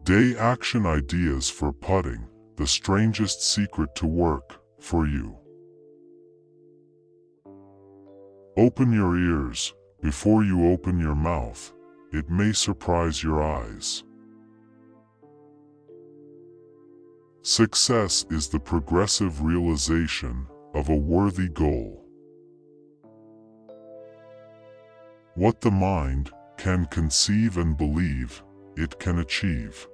Day action ideas for putting the strangest secret to work for you. Open your ears before you open your mouth. It may surprise your eyes. Success is the progressive realization of a worthy goal. What the mind can conceive and believe, it can achieve.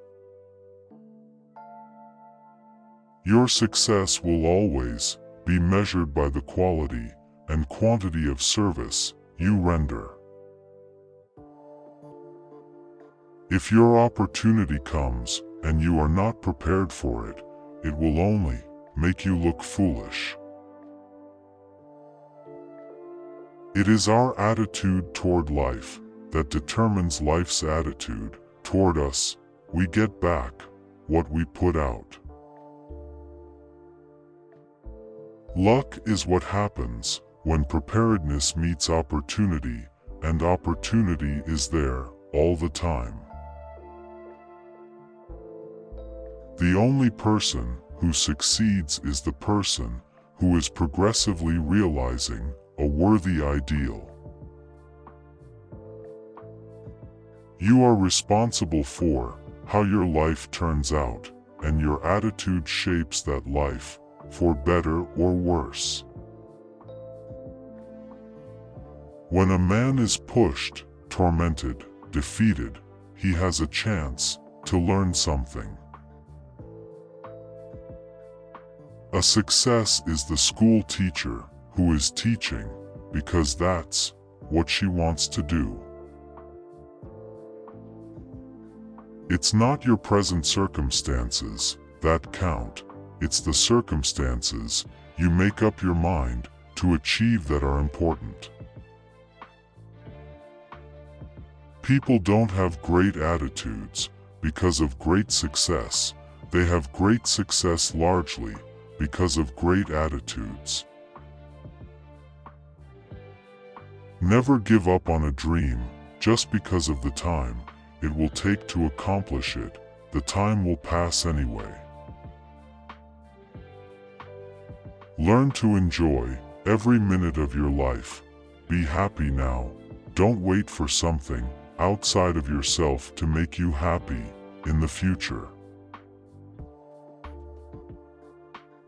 Your success will always be measured by the quality and quantity of service you render. If your opportunity comes and you are not prepared for it, it will only make you look foolish. It is our attitude toward life that determines life's attitude toward us. We get back what we put out. Luck is what happens when preparedness meets opportunity, and opportunity is there all the time. The only person who succeeds is the person who is progressively realizing a worthy ideal. You are responsible for how your life turns out, and your attitude shapes that life, for better or worse. When a man is pushed, tormented, defeated, he has a chance to learn something. A success is the school teacher who is teaching because that's what she wants to do. It's not your present circumstances that count, it's the circumstances you make up your mind to achieve that are important. People don't have great attitudes because of great success. They have great success largely because of great attitudes. Never give up on a dream just because of the time it will take to accomplish it. The time will pass anyway. Learn to enjoy every minute of your life. Be happy now. Don't wait for something outside of yourself to make you happy in the future.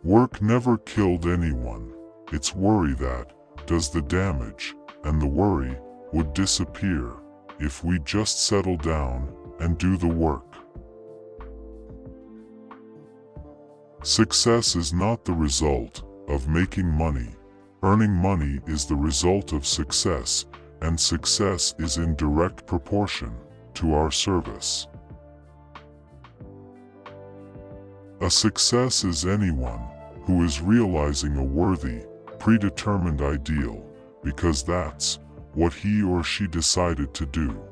Work never killed anyone. It's worry that does the damage, and the worry would disappear if we just settle down and do the work. Success is not the result of making money. Earning money is the result of success, and success is in direct proportion to our service. A success is anyone who is realizing a worthy, predetermined ideal, because that's what he or she decided to do.